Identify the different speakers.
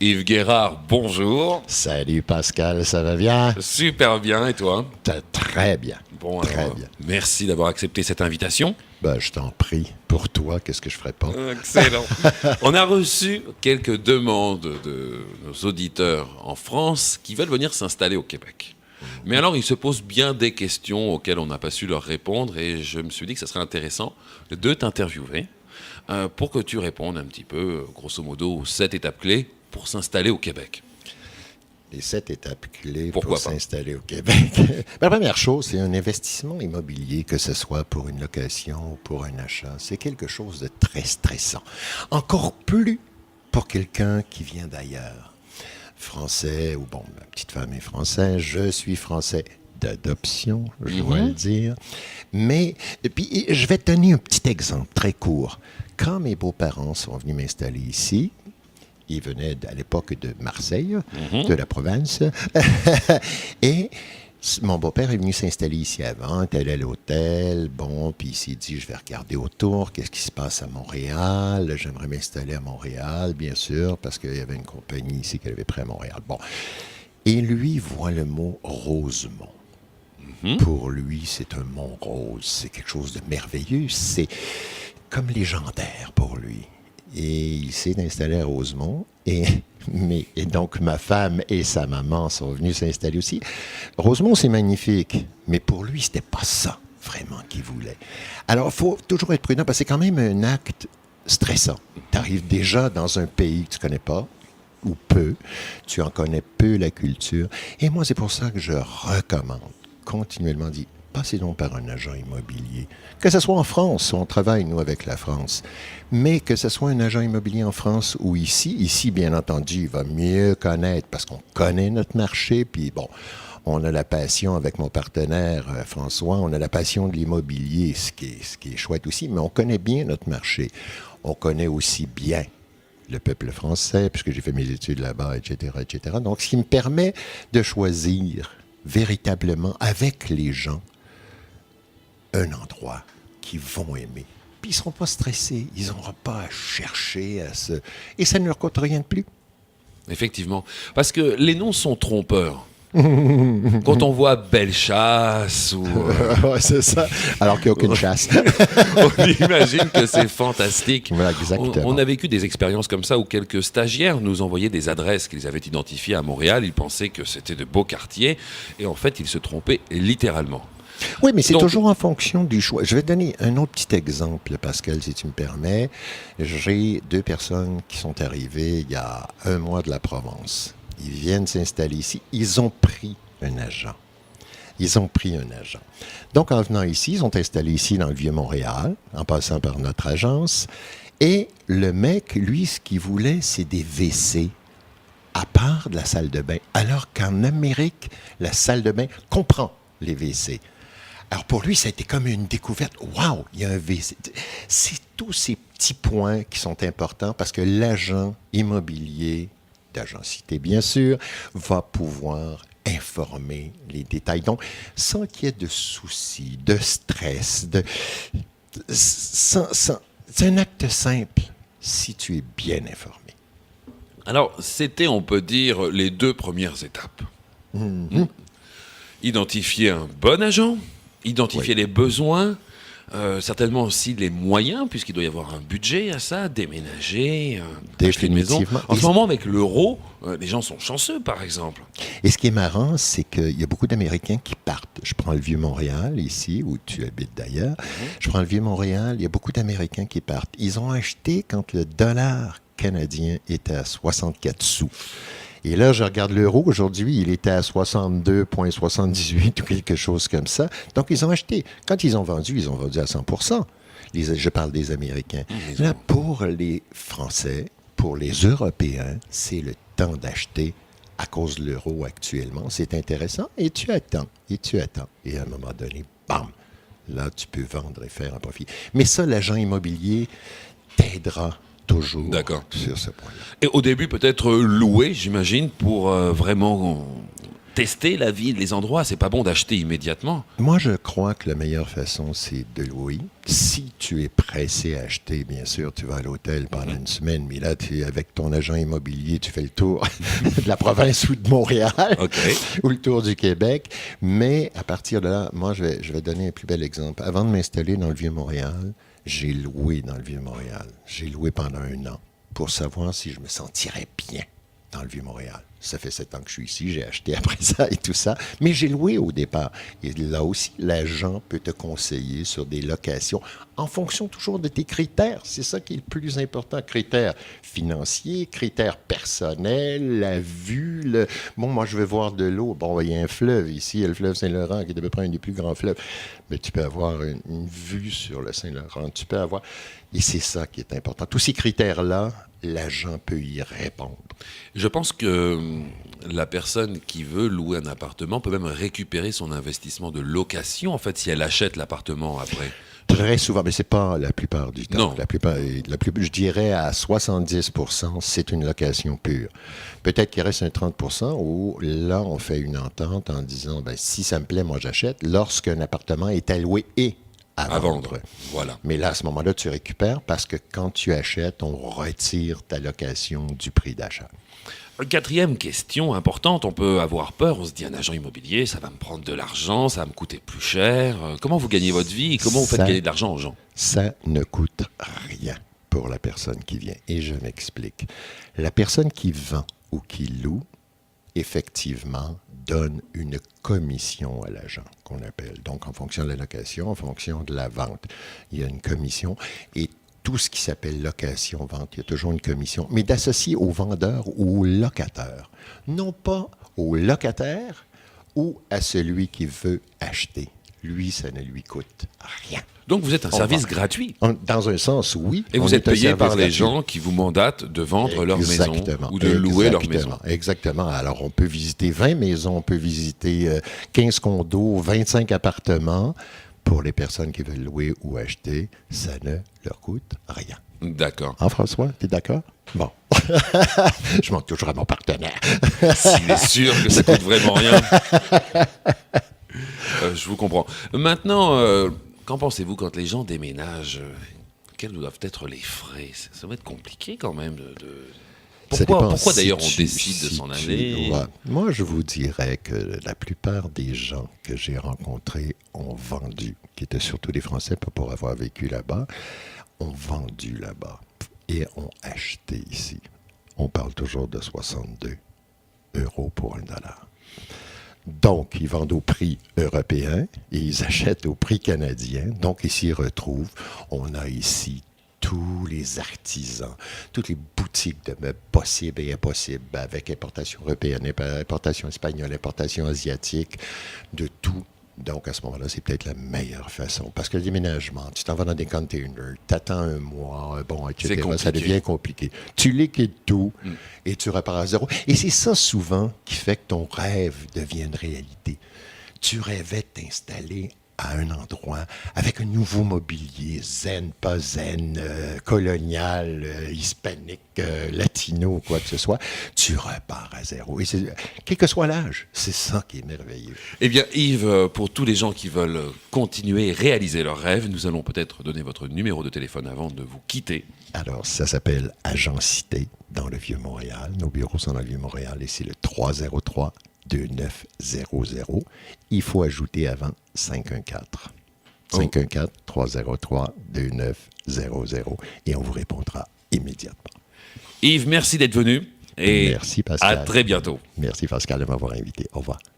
Speaker 1: Yves Guérard, bonjour.
Speaker 2: Salut Pascal, ça va bien?
Speaker 1: Super bien, et toi?
Speaker 2: Très bien.
Speaker 1: Bon,
Speaker 2: très
Speaker 1: alors,
Speaker 2: bien.
Speaker 1: Merci d'avoir accepté cette invitation.
Speaker 2: Je t'en prie. Pour toi, qu'est-ce que je ferais pas?
Speaker 1: Excellent. On a reçu quelques demandes de nos auditeurs en France qui veulent venir s'installer au Québec. Mais alors, ils se posent bien des questions auxquelles on n'a pas su leur répondre et je me suis dit que ça serait intéressant de t'interviewer pour que tu répondes un petit peu, grosso modo, aux 7 étapes clés pour s'installer au Québec.
Speaker 2: Les 7 étapes clés
Speaker 1: Pourquoi
Speaker 2: pour
Speaker 1: pas?
Speaker 2: s'installer au Québec. La première chose, c'est un investissement immobilier, que ce soit pour une location ou pour un achat. C'est quelque chose de très stressant. Encore plus pour quelqu'un qui vient d'ailleurs. Français, ou bon, ma petite femme est française, je suis français d'adoption, je dois le dire. Mais, puis, je vais te donner un petit exemple très court. Quand mes beaux-parents sont venus m'installer ici, ils venaient à l'époque de Marseille, de la province, et mon beau-père est venu s'installer ici avant, il est allé à l'hôtel, bon, puis il s'est dit, je vais regarder autour, qu'est-ce qui se passe à Montréal, j'aimerais m'installer à Montréal, bien sûr, parce qu'il y avait une compagnie ici qui avait pris à Montréal. Bon, et lui voit le mot Rosemont. Pour lui, c'est un mont rose, c'est quelque chose de merveilleux, c'est comme légendaire pour lui. Et il s'est installé à Rosemont. Et donc, ma femme et sa maman sont venues s'installer aussi. Rosemont, c'est magnifique. Mais pour lui, c'était pas ça, vraiment, qu'il voulait. Alors, il faut toujours être prudent, parce que c'est quand même un acte stressant. Tu arrives déjà dans un pays que tu connais pas, ou peu. Tu en connais peu la culture. Et moi, c'est pour ça que je recommande continuellement, passez donc par un agent immobilier. Que ce soit en France, on travaille, nous, avec la France, mais que ce soit un agent immobilier en France ou ici, bien entendu, il va mieux connaître parce qu'on connaît notre marché, puis bon, on a la passion avec mon partenaire François, on a la passion de l'immobilier, ce qui est chouette aussi, mais on connaît bien notre marché. On connaît aussi bien le peuple français, puisque j'ai fait mes études là-bas, etc., etc. Donc, ce qui me permet de choisir véritablement avec les gens un endroit qu'ils vont aimer. Puis ils ne seront pas stressés, ils n'auront pas à chercher à se... Et ça ne leur coûte rien de plus.
Speaker 1: Effectivement. Parce que les noms sont trompeurs. Quand on voit Bellechasse ou...
Speaker 2: Ouais, c'est ça. Alors qu'il n'y a aucune chasse.
Speaker 1: on imagine que c'est fantastique.
Speaker 2: Voilà, exactement.
Speaker 1: On a vécu des expériences comme ça où quelques stagiaires nous envoyaient des adresses qu'ils avaient identifiées à Montréal. Ils pensaient que c'était de beaux quartiers. Et en fait, ils se trompaient littéralement.
Speaker 2: Oui, mais c'est
Speaker 1: Donc,
Speaker 2: toujours en fonction du choix. Je vais te donner un autre petit exemple, Pascal, si tu me permets. J'ai 2 personnes qui sont arrivées il y a 1 mois de la Provence. Ils viennent s'installer ici. Ils ont pris un agent. Donc, en venant ici, ils sont installés ici dans le Vieux-Montréal, en passant par notre agence. Et le mec, lui, ce qu'il voulait, c'est des WC à part de la salle de bain. Alors qu'en Amérique, la salle de bain comprend les WC. Alors, pour lui, ça a été comme une découverte. Waouh, il y a un WC. C'est tous ces petits points qui sont importants parce que l'agent immobilier, d'agencité bien sûr, va pouvoir informer les détails. Donc, sans qu'il y ait de soucis, de stress, c'est un acte simple si tu es bien informé.
Speaker 1: alors, c'était, on peut dire, les 2 premières étapes. Identifier un bon agent, identifier les besoins, certainement aussi les moyens, puisqu'il doit y avoir un budget à ça, déménager, acheter une maison.
Speaker 2: Définitivement.
Speaker 1: En ce moment, avec l'euro, les gens sont chanceux, par exemple.
Speaker 2: Et ce qui est marrant, c'est qu'il y a beaucoup d'Américains qui partent. Je prends le Vieux-Montréal, ici, où tu habites d'ailleurs. Je prends le Vieux-Montréal, il y a beaucoup d'Américains qui partent. Ils ont acheté quand le dollar canadien était à 64 sous. Et là, je regarde l'euro. Aujourd'hui, il était à 62,78 ou quelque chose comme ça. Donc, ils ont acheté. Quand ils ont vendu à 100%. Je parle des Américains. Là, pour les Français, pour les Européens, c'est le temps d'acheter à cause de l'euro actuellement. C'est intéressant. Et tu attends. Et à un moment donné, bam! Là, tu peux vendre et faire un profit. Mais ça, l'agent immobilier t'aidera toujours
Speaker 1: D'accord.
Speaker 2: sur ce point-là.
Speaker 1: Et au début, peut-être louer, j'imagine, pour vraiment tester la ville, les endroits. C'est pas bon d'acheter immédiatement.
Speaker 2: Moi, je crois que la meilleure façon, c'est de louer. Si tu es pressé à acheter, bien sûr, tu vas à l'hôtel pendant une semaine, mais là, avec ton agent immobilier, tu fais le tour de la province ou de Montréal, ou le tour du Québec. Mais à partir de là, moi, je vais donner un plus bel exemple. Avant de m'installer dans le Vieux-Montréal, j'ai loué dans le Vieux-Montréal. J'ai loué pendant 1 an pour savoir si je me sentirais bien dans le Vieux-Montréal. Ça fait 7 ans que je suis ici, j'ai acheté après ça et tout ça, mais j'ai loué au départ. Et là aussi, l'agent peut te conseiller sur des locations en fonction toujours de tes critères. C'est ça qui est le plus important. Critères financiers, critères personnels, la vue. Bon, moi, je vais voir de l'eau. Bon, il y a un fleuve ici, il y a le fleuve Saint-Laurent, qui est à peu près un des plus grands fleuves. Mais tu peux avoir une vue sur le Saint-Laurent. Tu peux avoir... Et c'est ça qui est important. Tous ces critères-là, l'agent peut y répondre.
Speaker 1: Je pense que la personne qui veut louer un appartement peut même récupérer son investissement de location, en fait, si elle achète l'appartement après.
Speaker 2: Très souvent, mais ce n'est pas la plupart du temps.
Speaker 1: Non.
Speaker 2: Je dirais à 70%, c'est une location pure. Peut-être qu'il reste un 30% où là, on fait une entente en disant, si ça me plaît, moi j'achète, lorsqu'un appartement est alloué et à vendre.
Speaker 1: Voilà.
Speaker 2: Mais là, à ce moment-là, tu récupères parce que quand tu achètes, on retire ta location du prix d'achat.
Speaker 1: Quatrième question importante, on peut avoir peur, on se dit un agent immobilier, ça va me prendre de l'argent, ça va me coûter plus cher. Comment vous gagnez votre vie et comment vous faites gagner de l'argent aux gens?
Speaker 2: Ça ne coûte rien pour la personne qui vient. Et je m'explique. La personne qui vend ou qui loue, effectivement, donne une commission à l'agent, qu'on appelle. Donc, en fonction de la location, en fonction de la vente, il y a une commission. Et tout ce qui s'appelle location-vente, il y a toujours une commission, mais d'associer au vendeur ou au locataire, non pas au locataire ou à celui qui veut acheter. Lui, ça ne lui coûte rien.
Speaker 1: Donc vous êtes un service gratuit.
Speaker 2: Dans un sens, oui.
Speaker 1: Et vous êtes payé par les gens qui vous mandatent de vendre leur maison ou de louer leur maison.
Speaker 2: Exactement. Alors, on peut visiter 20 maisons, on peut visiter 15 condos, 25 appartements. Pour les personnes qui veulent louer ou acheter, ça ne leur coûte rien.
Speaker 1: D'accord.
Speaker 2: Hein, François, t'es d'accord? Bon. Je manque toujours à mon partenaire.
Speaker 1: S'il est sûr que ça coûte vraiment rien. Je vous comprends. Maintenant, qu'en pensez-vous quand les gens déménagent? Quels doivent être les frais? Ça va être compliqué quand même Pourquoi d'ailleurs on décide de s'en aller?
Speaker 2: Moi, je vous dirais que la plupart des gens que j'ai rencontrés ont vendu, qui étaient surtout des Français, pas pour avoir vécu là-bas, ont vendu là-bas et ont acheté ici. On parle toujours de 62 € pour $1. Donc, ils vendent au prix européen et ils achètent au prix canadien. Donc, ils s'y retrouvent. On a ici tous les artisans, toutes les boutiques de meubles possibles et impossibles, avec importation européenne, importation espagnole, importation asiatique, de tout. Donc, à ce moment-là, c'est peut-être la meilleure façon. Parce que le déménagement, tu t'en vas dans des containers, t'attends un mois, etc. Ça devient compliqué. Tu liquides tout et tu repars à zéro. Et c'est ça, souvent, qui fait que ton rêve devient une réalité. Tu rêvais de t'installer à un endroit avec un nouveau mobilier, zen, pas zen, colonial, hispanique, latino, quoi que ce soit, tu repars à zéro. Et quel que soit l'âge, c'est ça qui est merveilleux.
Speaker 1: Eh bien, Yves, pour tous les gens qui veulent continuer et réaliser leurs rêves, nous allons peut-être donner votre numéro de téléphone avant de vous quitter.
Speaker 2: Alors, ça s'appelle Agencité dans le Vieux-Montréal. Nos bureaux sont dans le Vieux-Montréal et c'est le 303-2900. Il faut ajouter avant 514. 514-303-2900 et on vous répondra immédiatement.
Speaker 1: Yves, merci d'être venu et
Speaker 2: merci Pascal.
Speaker 1: à très bientôt.
Speaker 2: Merci Pascal de m'avoir invité. Au revoir.